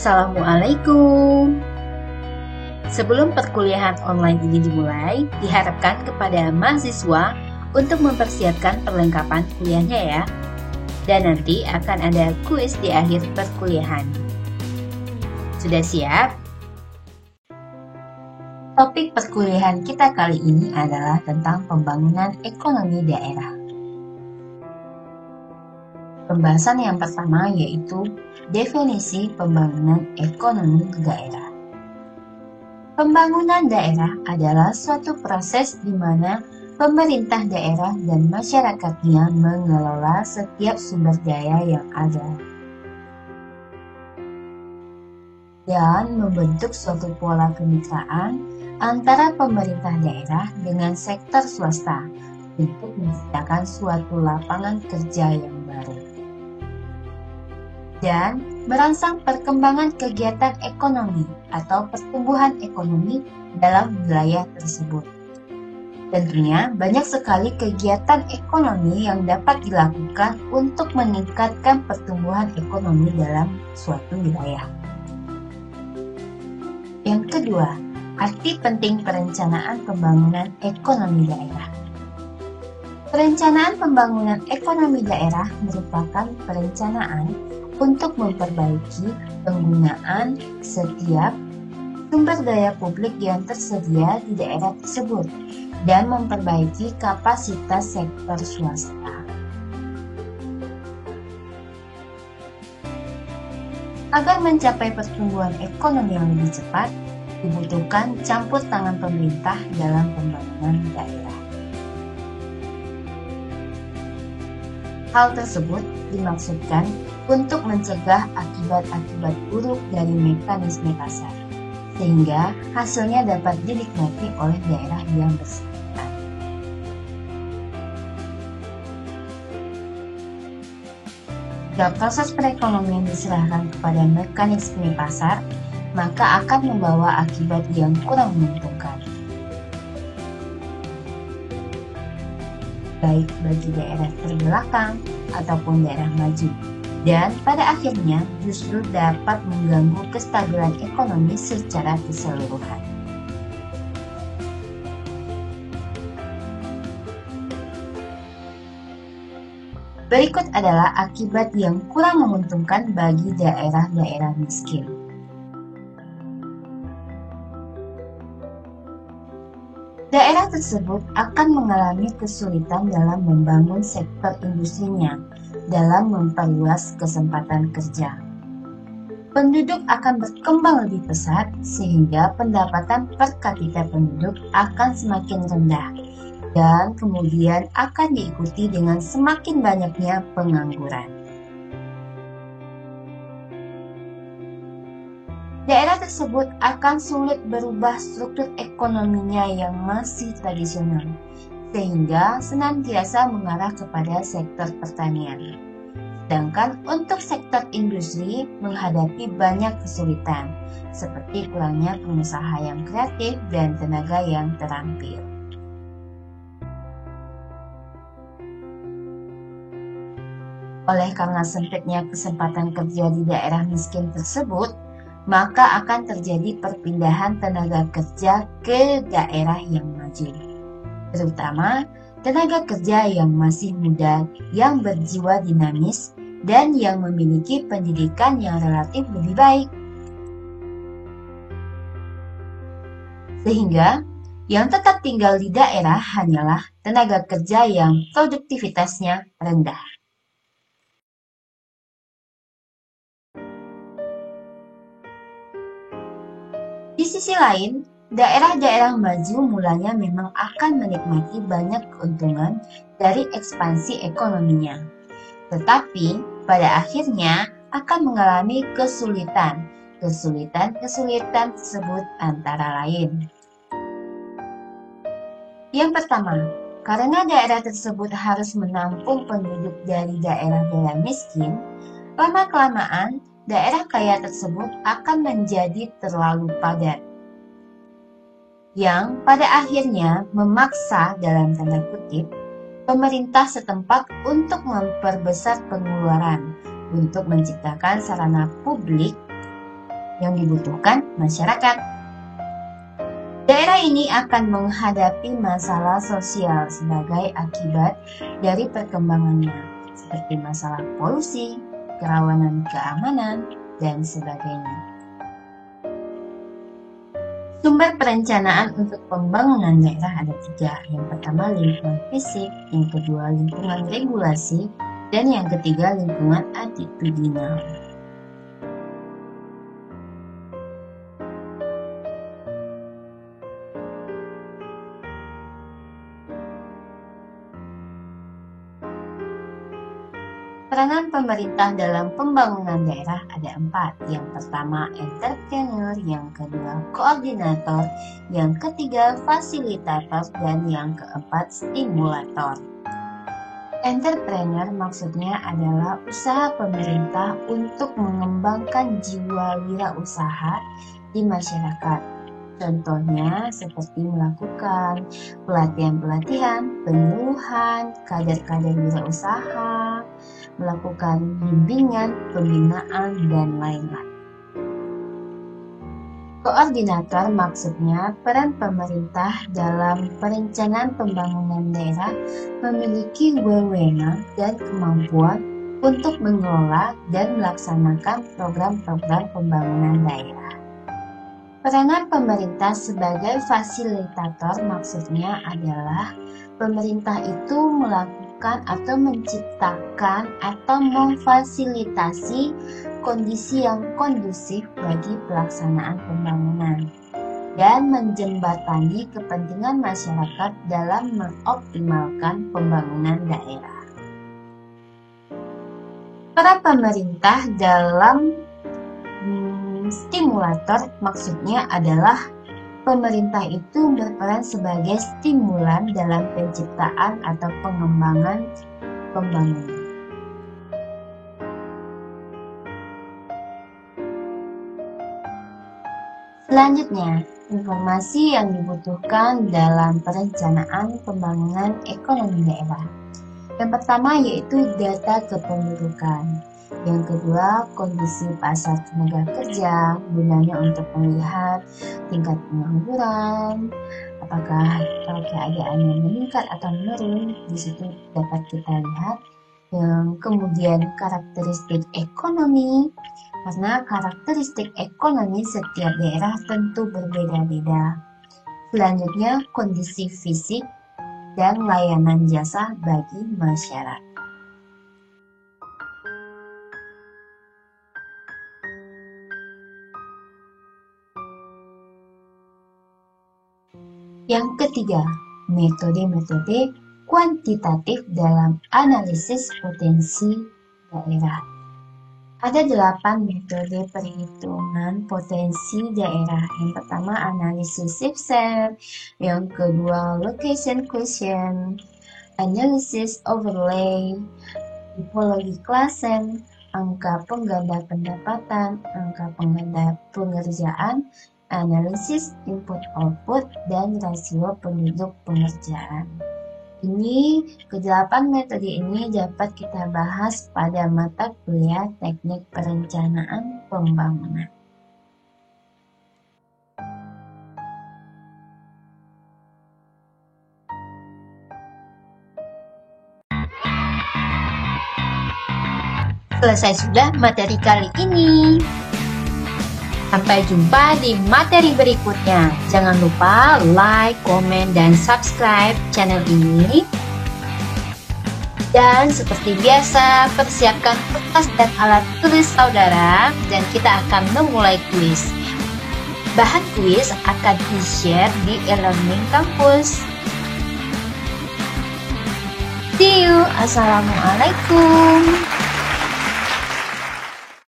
Assalamualaikum. Sebelum perkuliahan online ini dimulai, diharapkan kepada mahasiswa untuk mempersiapkan perlengkapan kuliahnya ya. Dan nanti akan ada kuis di akhir perkuliahan. Sudah siap? Topik perkuliahan kita kali ini adalah tentang pembangunan ekonomi daerah. Pembahasan yang pertama yaitu definisi pembangunan ekonomi daerah. Pembangunan daerah adalah suatu proses di mana pemerintah daerah dan masyarakatnya mengelola setiap sumber daya yang ada dan membentuk suatu pola kemitraan antara pemerintah daerah dengan sektor swasta untuk menciptakan suatu lapangan kerja yang baru dan merangsang perkembangan kegiatan ekonomi atau pertumbuhan ekonomi dalam wilayah tersebut. Tentunya banyak sekali kegiatan ekonomi yang dapat dilakukan untuk meningkatkan pertumbuhan ekonomi dalam suatu wilayah. Yang kedua, arti penting perencanaan pembangunan ekonomi daerah. Perencanaan pembangunan ekonomi daerah merupakan perencanaan untuk memperbaiki penggunaan setiap sumber daya publik yang tersedia di daerah tersebut dan memperbaiki kapasitas sektor swasta. Agar mencapai pertumbuhan ekonomi yang lebih cepat, dibutuhkan campur tangan pemerintah dalam pembangunan daerah. Hal tersebut dimaksudkan untuk mencegah akibat-akibat buruk dari mekanisme pasar, sehingga hasilnya dapat dinikmati oleh daerah yang bersangkutan. Jika proses perekonomian diserahkan kepada mekanisme pasar, maka akan membawa akibat yang kurang menguntungkan, baik bagi daerah terbelakang ataupun daerah maju, dan pada akhirnya justru dapat mengganggu kestabilan ekonomi secara keseluruhan. Berikut adalah akibat yang kurang menguntungkan bagi daerah-daerah miskin. Daerah tersebut akan mengalami kesulitan dalam membangun sektor industrinya, dalam memperluas kesempatan kerja. Penduduk akan berkembang lebih pesat sehingga pendapatan per kapita penduduk akan semakin rendah dan kemudian akan diikuti dengan semakin banyaknya pengangguran. Daerah tersebut akan sulit berubah struktur ekonominya yang masih tradisional, sehingga senantiasa mengarah kepada sektor pertanian. Sedangkan untuk sektor industri menghadapi banyak kesulitan, seperti kurangnya pengusaha yang kreatif dan tenaga yang terampil. Oleh karena sempitnya kesempatan kerja di daerah miskin tersebut, maka akan terjadi perpindahan tenaga kerja ke daerah yang maju, terutama tenaga kerja yang masih muda, yang berjiwa dinamis, dan yang memiliki pendidikan yang relatif lebih baik. Sehingga, yang tetap tinggal di daerah hanyalah tenaga kerja yang produktivitasnya rendah. Di sisi lain, daerah-daerah maju mulanya memang akan menikmati banyak keuntungan dari ekspansi ekonominya, tetapi pada akhirnya akan mengalami kesulitan. Kesulitan tersebut antara lain. Yang pertama, karena daerah tersebut harus menampung penduduk dari daerah-daerah miskin, lama-kelamaan daerah kaya tersebut akan menjadi terlalu padat, yang pada akhirnya memaksa dalam tanda kutip pemerintah setempat untuk memperbesar pengeluaran untuk menciptakan sarana publik yang dibutuhkan masyarakat. Daerah ini akan menghadapi masalah sosial sebagai akibat dari perkembangannya, seperti masalah polusi, kerawanan keamanan, dan sebagainya. Sumber perencanaan untuk pembangunan daerah ada 3. Yang pertama lingkungan fisik, yang kedua lingkungan regulasi, dan yang ketiga lingkungan attitudinal. Peranan pemerintah dalam pembangunan daerah ada 4. Yang pertama entrepreneur, yang kedua koordinator, yang ketiga fasilitator, dan yang keempat stimulator. Entrepreneur maksudnya adalah usaha pemerintah untuk mengembangkan jiwa wirausaha di masyarakat. Contohnya seperti melakukan pelatihan-pelatihan, penyuluhan, kader-kader wirausaha, melakukan bimbingan, pembinaan, dan lain-lain. Koordinator maksudnya peran pemerintah dalam perencanaan pembangunan daerah memiliki wewenang dan kemampuan untuk mengelola dan melaksanakan program-program pembangunan daerah. Peranan pemerintah sebagai fasilitator maksudnya adalah pemerintah itu melakukan atau menciptakan atau memfasilitasi kondisi yang kondusif bagi pelaksanaan pembangunan dan menjembatani kepentingan masyarakat dalam mengoptimalkan pembangunan daerah. Peran pemerintah dalam stimulator maksudnya adalah pemerintah itu berperan sebagai stimulan dalam penciptaan atau pengembangan pembangunan. Selanjutnya, informasi yang dibutuhkan dalam perencanaan pembangunan ekonomi daerah. Yang pertama yaitu data kependudukan. Yang kedua, kondisi pasar tenaga kerja, gunanya untuk melihat tingkat pengangguran, apakah keadaannya meningkat atau menurun, di situ dapat kita lihat. Yang kemudian karakteristik ekonomi, karena karakteristik ekonomi setiap daerah tentu berbeda-beda. Selanjutnya, kondisi fisik dan layanan jasa bagi masyarakat. Yang ketiga, metode-metode kuantitatif dalam analisis potensi daerah. Ada 8 metode perhitungan potensi daerah. Yang pertama, analisis SIPSET. Yang kedua, location quotient, analysis overlay, tipologi klasen, angka pengganda pendapatan, angka pengganda pengerjaan, analisis input-output, dan rasio penduduk pengerjaan. Ini, ke-8 metode ini dapat kita bahas pada mata kuliah teknik perencanaan pembangunan. Selesai sudah materi kali ini. Sampai jumpa di materi berikutnya. Jangan lupa like, komen, dan subscribe channel ini. Dan seperti biasa, persiapkan kertas dan alat tulis saudara, dan kita akan memulai kuis. Bahan kuis akan di-share di e-learning kampus. See you. Assalamualaikum.